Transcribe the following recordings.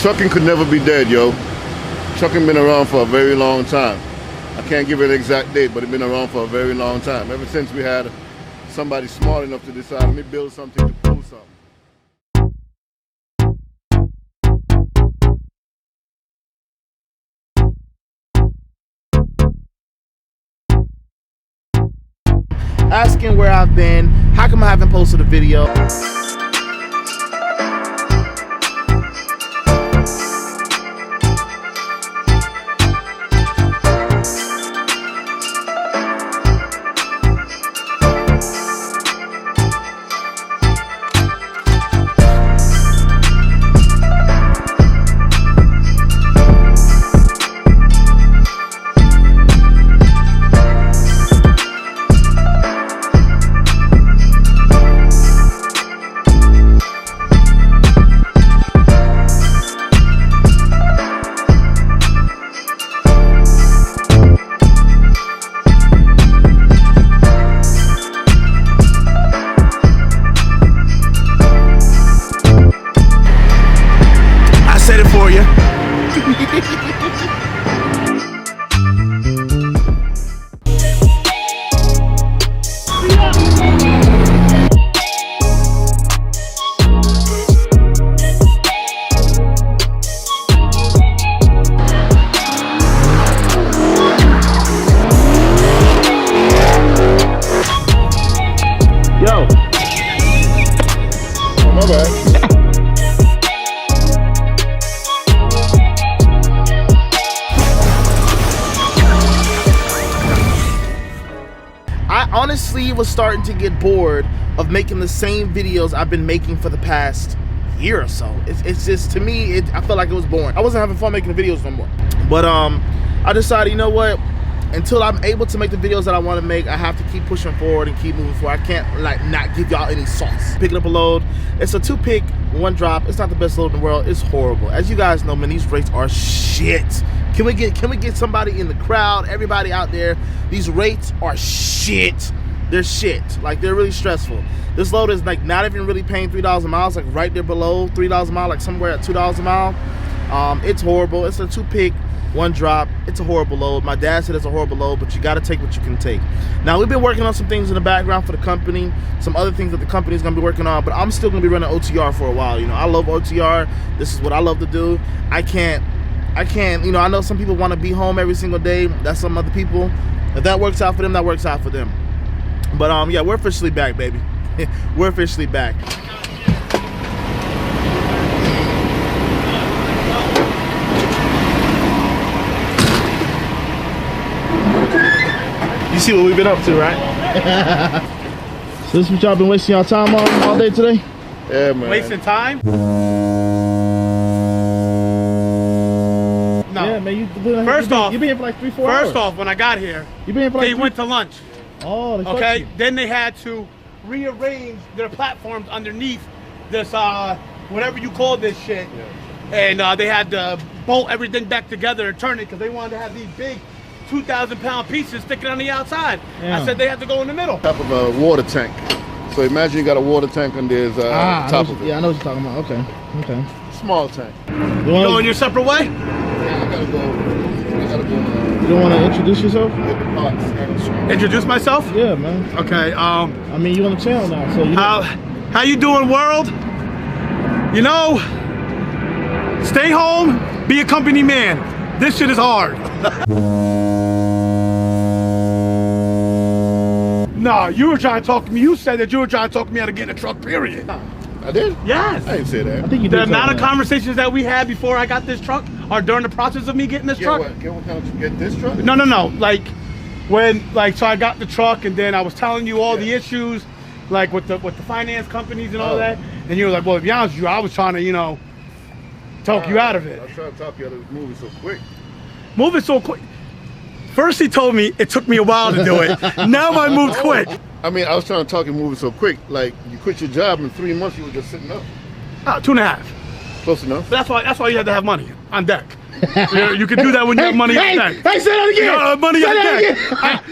Trucking could never be dead, yo. Trucking been around for a very long time. I can't give it an exact date, but it's been around for a very long time. Ever since we had somebody smart enough to decide, let me build something to pull something. Asking where I've been, how come I haven't posted a video? Said it for you. Yo. Oh, my bad. I honestly was starting to get bored of making the same videos I've been making for the past year or so. It's just, to me, I felt like it was boring. I wasn't having fun making the videos no more. But I decided, you know what? Until I'm able to make the videos that I want to make, I have to keep pushing forward and keep moving forward. I can't like not give y'all any sauce. Picking up a load. It's a 2-pick, 1 drop. It's not the best load in the world. It's horrible. As you guys know, man, these rates are shit. Can we get somebody in the crowd, everybody out there? These rates are shit. They're shit. Like, they're really stressful. This load is like not even really paying $3 a mile. It's like right there below $3 a mile, like somewhere at $2 a mile. It's horrible. It's a 2-pick, 1 drop. It's a horrible load. My dad said it's a horrible load, but you got to take what you can take. Now, we've been working on some things in the background for the company, some other things that the company is going to be working on, but I'm still going to be running OTR for a while. You know, I love OTR. This is what I love to do. I can't, you know, I know some people want to be home every single day. That's some other people. If that works out for them, that works out for them. But yeah, we're officially back, baby. We're officially back. You see what we've been up to, right? So this is what y'all been wasting y'all time on all day today? Yeah, man. Wasting time? No. Yeah, man. You've been here for like 3-4 hours. First off, when I got here, You've been here for like they went to lunch. Oh, they Okay. you. Then they had to rearrange their platforms underneath this, whatever you call this shit. Yeah. And they had to bolt everything back together and turn it because they wanted to have these big 2,000-pound pieces sticking on the outside. Yeah. I said they had to go in the middle. Top of a water tank. So imagine you got a water tank and there's top of it. Yeah, I know what you're talking about. Okay. Okay. Small tank. You going your separate way? Yeah, I gotta go. You don't want to introduce yourself? Introduce myself? Yeah, man. Okay. I mean, you're on the channel now, so you. How you doing, world? You know, stay home, be a company man. This shit is hard. No, you were trying to talk to me. You said that you were trying to talk to me how to get in a truck, period. I did? Yes. I didn't say that. I think you did. The amount of conversations that we had before I got this truck or during the process of me getting this truck. Get this truck? No. Like, so I got the truck and then I was telling you all the issues, like with the finance companies and all that. And you were like, well, to be honest with you, I was trying to, you know, talk you out of it. I was trying to talk you out of moving so quick. Moving so quick. First he told me it took me a while to do it. Now I moved quick. I mean, I was trying to talk you moving so quick. Like, you quit your job in 3 months, you were just sitting up. 2.5. Close enough. That's why you have to have money on deck. You can do that when you have money on deck. Hey, say that again. Money on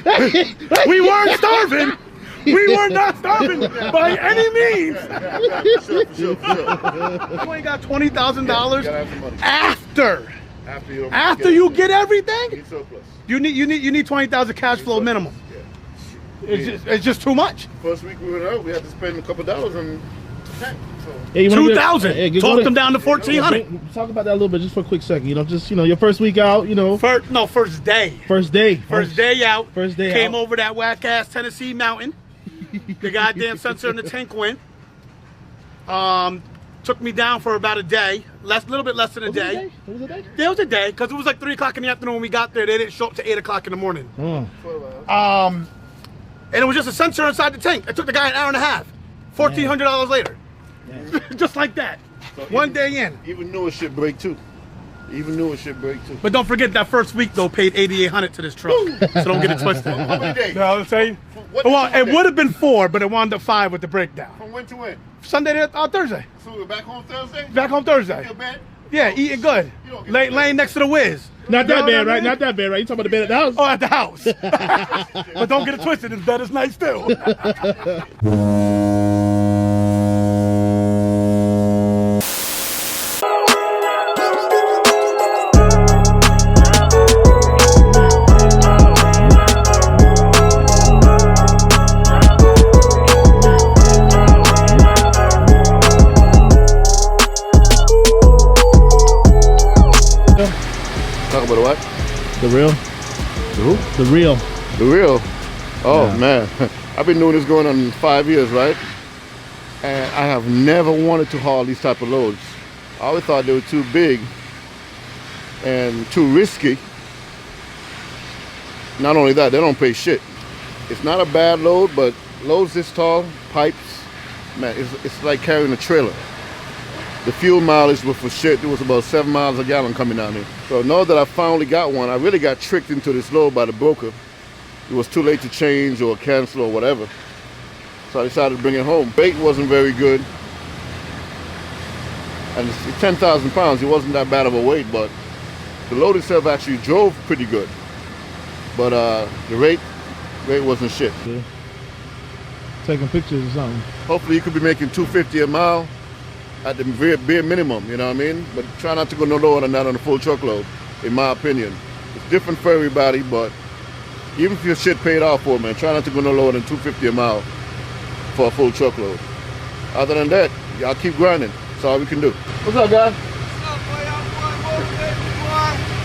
deck. We weren't starving. We were not stopping by any means. For sure. You ain't got $20,000 Gotta have some money. after you get everything. Need surplus. You need 20,000 cash flow minimum. Yeah. It's just too much. First week we went out, we had to spend a couple dollars on tank. So. Hey, you wanna 2,000. Talk them down to 1,400. Talk about that a little bit, just for a quick second. Your first week out. First day. First day. First day out. First day Came out. over that whack ass Tennessee mountain. The goddamn sensor in the tank went. Took me down for about a day. Little bit less than a day. It was a day? Yeah, it was a day, because it was like 3 o'clock in the afternoon when we got there. They didn't show up to 8 o'clock in the morning. Oh. And it was just a sensor inside the tank. It took the guy an hour and a half. $1,400 later. Just like that. So One day in. Even newer shit break too. But don't forget that first week though paid $8,800 to this truck. So don't get it twisted. How many days? You know what I'm saying? What Well, did you it do? would have been 4, but it wound up 5 with the breakdown. From when to when? Sunday to Thursday. So we're back home Thursday? Back home Thursday. Feel bad? Yeah, eating good. You don't get Laying next to the Wiz. Not You that know bad, what I right? mean? Not that bad, right? You talking about the bed at the house? Oh, at the house. But don't get it twisted. His bed is nice too. Talk about what? The real. The who? The real. The real. Oh Yeah. man, I've been doing this going on 5 years, right? And I have never wanted to haul these type of loads. I always thought they were too big and too risky. Not only that, they don't pay shit. It's not a bad load, but loads this tall, pipes, man, it's like carrying a trailer. The fuel mileage was for shit. It was about 7 miles a gallon coming down here. So now that I finally got one, I really got tricked into this load by the broker. It was too late to change or cancel or whatever. So I decided to bring it home. Weight wasn't very good. And it's 10,000 pounds, it wasn't that bad of a weight, but the load itself actually drove pretty good. But the rate wasn't shit. Yeah. Taking pictures or something. Hopefully you could be making $250 a mile at the bare minimum, you know what I mean? But try not to go no lower than that on a full truckload, in my opinion. It's different for everybody, but even if your shit paid off for it, man, try not to go no lower than $250 a mile for a full truckload. Other than that, y'all keep grinding. That's all we can do. What's up, guys? What's up, boy? I'm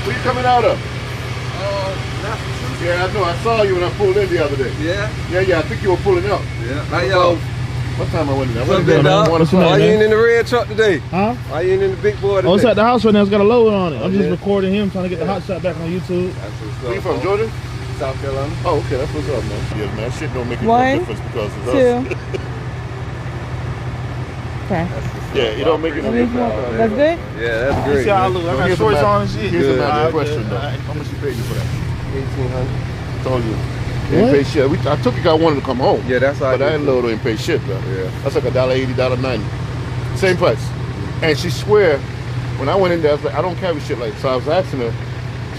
Where you coming out of? Yeah, I know. I saw you when I pulled in the other day. Yeah, Yeah, I think you were pulling out. yeah. How y'all? What time I went in? I What's went up, in big there dog? around 1 What's o'clock. up, Why you man? ain't in the red truck today? Huh? Why you ain't in the big boy today? Oh, it's at the house right now. It's got a load on it. I'm just yeah. recording him, trying to get the hot shot back on YouTube. That's what's Where you up, from, bro. Georgia? South Carolina. Oh, okay, that's what's up, man. Yeah, man, shit don't make no One, difference because of us. Two. Okay. Yeah, it don't make it no difference. That's good? Yeah, that's great. See how I man. look. I So got here's a shorts matter- on and shit. Here's a Good. matter Alright, of question, good. though. Alright. How much you paid you for that? 1,800. Told you. They ain't What? pay shit. I took it, I wanted to come home. Yeah, that's how But I I did ain't too. load ain't pay shit, bro. Yeah. That's like $1.80, $1.90. Same price. And she swear, when I went in there, I was like, I don't carry shit like that. So I was asking her,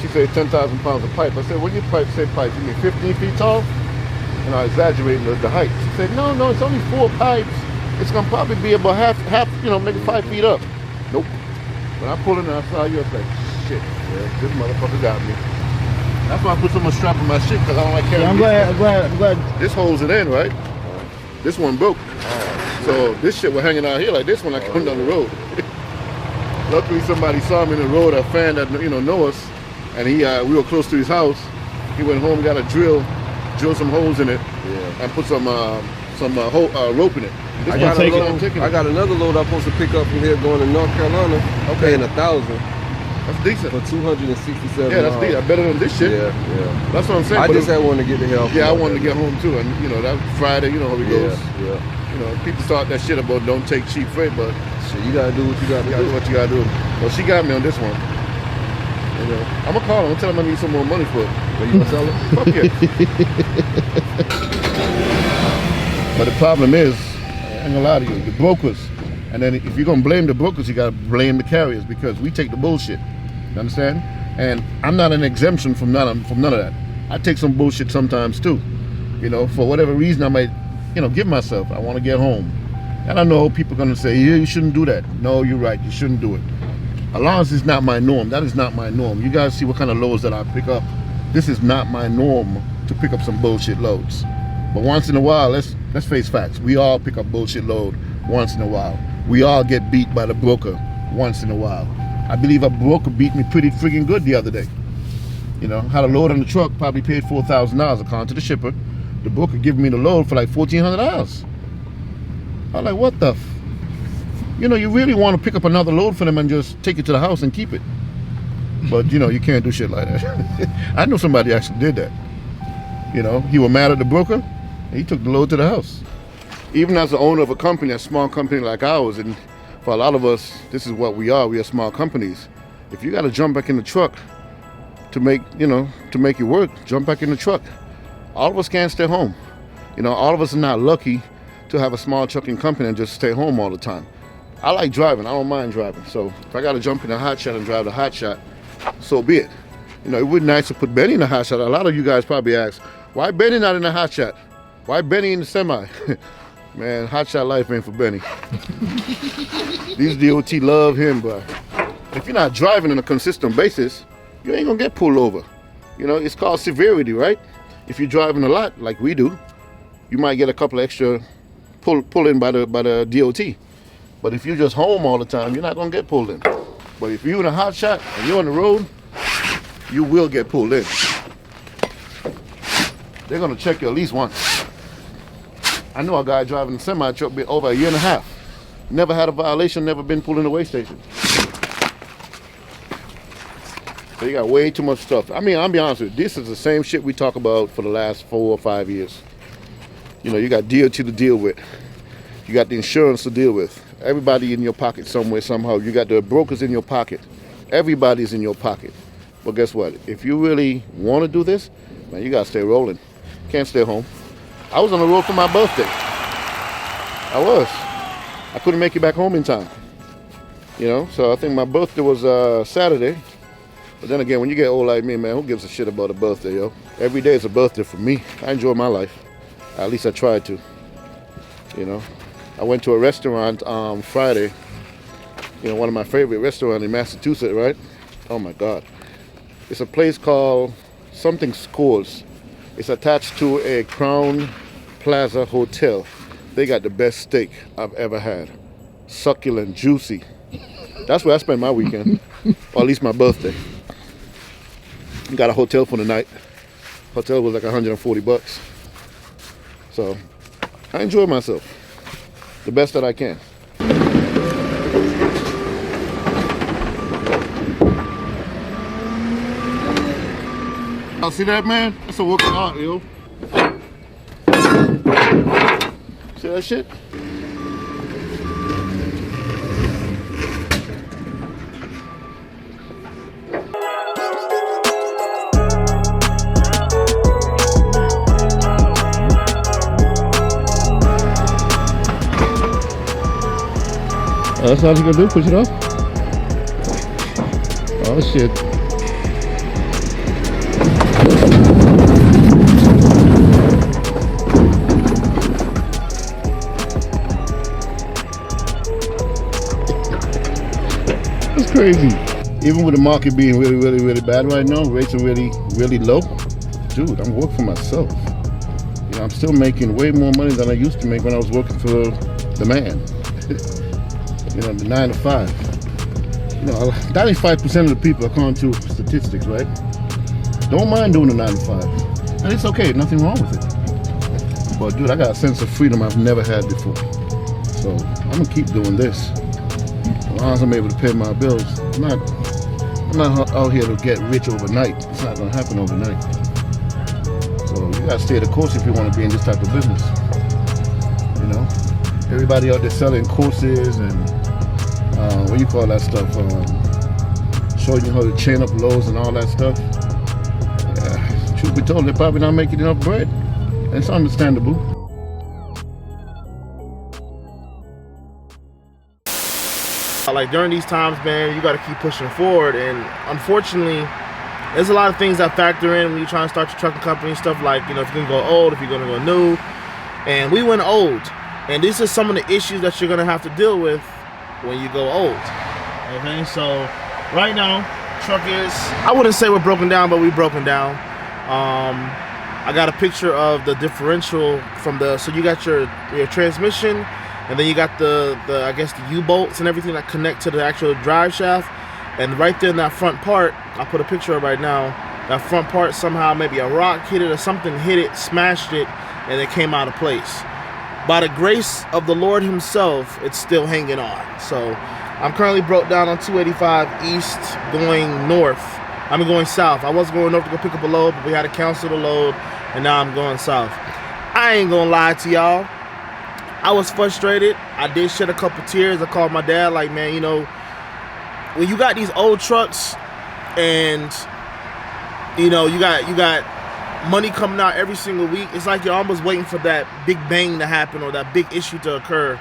she said 10,000 pounds of pipe. I said, when you say pipe, you mean 15 feet tall? And I exaggerated the height. She said, no, it's only 4 pipes. It's gonna probably be about half, maybe 5 feet up. Nope. When I pulled in there, I saw you, I was like, shit, yeah, this motherfucker got me. That's why I put so much strap on my shit, because I don't like carrying Yeah, I'm these glad. things. I'm glad. This holds it in, right? This one broke. So this shit was hanging out here like this when I come down the road. Luckily somebody saw me in the road, a fan that know us, and we were close to his house. He went home, got a drill some holes in it, and put some rope in it. This I one got, a load load, I'm taking I it. got another load I'm supposed to pick up from here going to North Carolina. I'm paying 1,000 That's decent. for 267 Yeah, that's miles. decent. Better than this shit. Yeah. That's what I'm saying. I But just had one to get the hell. yeah, I wanted to get home too, and that Friday, you know how it goes. Yeah. People start that shit about don't take cheap freight, but Shit, you gotta do what you gotta you gotta do. do what you gotta do. Well, she got me on this one. I'm gonna call her. I'm gonna tell him I need some more money for it. But you gonna sell it? Fuck yeah. But the problem is, I ain't gonna lie to you, the brokers. And then if you're gonna blame the brokers, you gotta blame the carriers because we take the bullshit. You understand? And I'm not an exemption from none of that. I take some bullshit sometimes too. For whatever reason, I might give myself. I want to get home. And I know people are going to say, yeah, you shouldn't do that. No, you're right. You shouldn't do it. As long as it's not my norm. That is not my norm. You guys see what kind of loads that I pick up. This is not my norm to pick up some bullshit loads. But once in a while, let's face facts. We all pick up bullshit load once in a while. We all get beat by the broker once in a while. I believe a broker beat me pretty freaking good the other day. Had a load on the truck, probably paid $4,000 according to the shipper. The broker gave me the load for like $1,400. I'm like, what the you really want to pick up another load for them and just take it to the house and keep it. But, you can't do shit like that. I know somebody actually did that. He was mad at the broker, and he took the load to the house. Even as the owner of a company, a small company like ours, and for a lot of us, this is what we are small companies. If you got to jump back in the truck to make it work, jump back in the truck. All of us can't stay home. All of us are not lucky to have a small trucking company and just stay home all the time. I like driving. I don't mind driving. So if I got to jump in a hot shot and drive the hot shot, so be it. It would be nice to put Bennii in the hot shot. A lot of you guys probably ask, why Bennii not in the hot shot? Why Bennii in the semi? Man, hot shot life ain't for Bennii. These DOT love him, but if you're not driving on a consistent basis, you ain't gonna get pulled over. It's called severity, right? If you're driving a lot, like we do, you might get a couple extra pull in by the DOT. But if you're just home all the time, you're not gonna get pulled in. But if you're in a hot shot and you're on the road, you will get pulled in. They're gonna check you at least once. I know a guy driving a semi truck over a year and a half. Never had a violation, never been pulled in the weigh station. So you got way too much stuff. I mean, I'll be honest with you, this is the same shit we talk about for the last 4 or 5 years. You got DOT to deal with. You got the insurance to deal with. Everybody in your pocket somewhere, somehow. You got the brokers in your pocket. Everybody's in your pocket. But guess what? If you really want to do this, man, you got to stay rolling. Can't stay home. I was on the road for my birthday. I was. I couldn't make it back home in time. So I think my birthday was Saturday. But then again, when you get old like me, man, who gives a shit about a birthday, yo? Every day is a birthday for me. I enjoy my life. At least I try to. I went to a restaurant Friday. One of my favorite restaurants in Massachusetts, right? Oh my God. It's a place called something Schools. It's attached to a Crown Plaza hotel. They got the best steak I've ever had. Succulent, juicy. That's where I spent my weekend, or at least my birthday. Got a hotel for the night. Hotel was like $140. So I enjoy myself the best that I can. Oh, see that, man? That's a work of art, yo. See that shit? That's all you gonna do? Push it off? Oh shit. That's crazy. Even with the market being really bad right now, rates are really low. Dude, I'm working for myself. I'm still making way more money than I used to make when I was working for the man. The 9 to 5. 95% of the people, according to statistics, right, don't mind doing the 9 to 5. And it's okay, nothing wrong with it. But dude, I got a sense of freedom I've never had before. So I'm gonna keep doing this. As long as I'm able to pay my bills. I'm not out here to get rich overnight. It's not gonna happen overnight. So you gotta stay the course if you want to be in this type of business. Everybody out there selling courses and what do you call that stuff? Showing you how to chain up lows and all that stuff. Yeah, truth be told, they're probably not making enough bread. And it's understandable. Like during these times, man, you got to keep pushing forward. And unfortunately, there's a lot of things that factor in when you're trying to start your trucking company. Stuff like, if you're going to go old, if you're going to go new. And we went old. And these are some of the issues that you're gonna have to deal with when you go old. Okay, so right now, truck is, I wouldn't say we're broken down, but we broken down. I got a picture of the differential from the, so you got your transmission, and then you got the I guess the U-bolts and everything that connect to the actual drive shaft. And right there in that front part, I'll put a picture of right now, that front part somehow maybe a rock hit it or something hit it, smashed it, and it came out of place. By the grace of the Lord himself, it's still hanging on. So I'm currently broke down on 285 east going north. I'm going south. I was going north to go pick up a load, but we had to cancel the load, and now I'm going south. I ain't gonna lie to y'all. I was frustrated. I did shed a couple tears. I called my dad like, man, you know, when you got these old trucks and, you know, you got money coming out every single week, it's like you're almost waiting for that big bang to happen or that big issue to occur.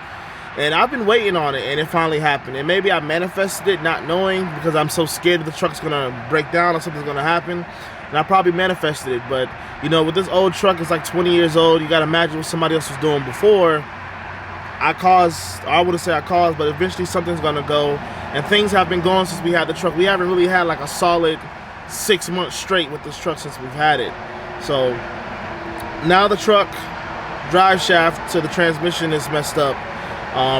And I've been waiting on it, and it finally happened. And maybe I manifested it not knowing, because I'm so scared that the truck's gonna break down or something's gonna happen. And I probably manifested it. But, you know, with this old truck, it's like 20 years old. You gotta imagine what somebody else was doing before. I wouldn't say I caused, but eventually something's gonna go. And things have been going since we had the truck. We haven't really had like a solid 6 months straight with this truck since we've had it. So now the truck drive shaft to the transmission is messed up.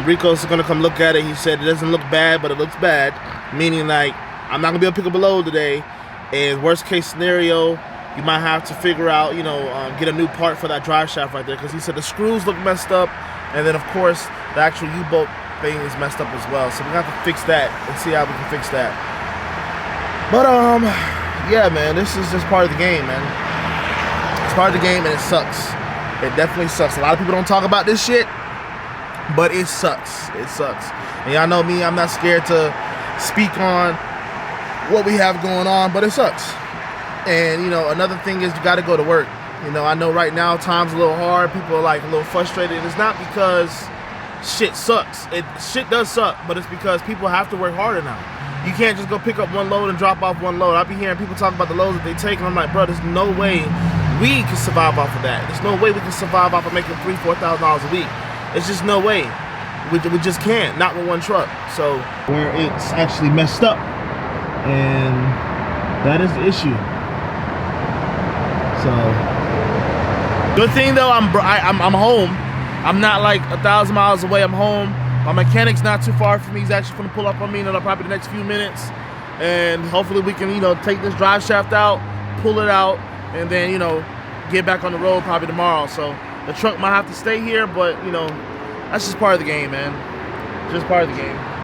Rico's gonna come look at it. He said it doesn't look bad, but it looks bad, meaning like I'm not gonna be able to pick up a load today, and worst case scenario, you might have to figure out, you know, get a new part for that drive shaft right there, because he said the screws look messed up, and then of course the actual U-bolt thing is messed up as well. So we have to fix that and see how we can fix that. But yeah, man, this is just part of the game, man. It's part of the game, and it sucks. It definitely sucks. A lot of people don't talk about this shit, but it sucks. It sucks. And y'all know me, I'm not scared to speak on what we have going on, but it sucks. And, you know, another thing is you got to go to work. You know, I know right now time's a little hard. People are like a little frustrated. It's not because shit sucks. Shit does suck, but it's because people have to work harder now. You can't just go pick up one load and drop off one load. I be hearing people talk about the loads that they take, and I'm like, bro, there's no way we can survive off of that. There's no way we can survive off of making $3,000-$4,000 a week. It's just no way. We just can't, not with one truck. So where it's actually messed up, and that is the issue. So good thing though, I'm home. I'm not like 1,000 miles away. I'm home. My mechanic's not too far from me. He's actually gonna pull up on me in probably the next few minutes, and hopefully we can, you know, take this drive shaft out, pull it out, and then, you know, get back on the road probably tomorrow. So the truck might have to stay here, but, you know, that's just part of the game, man. Just part of the game.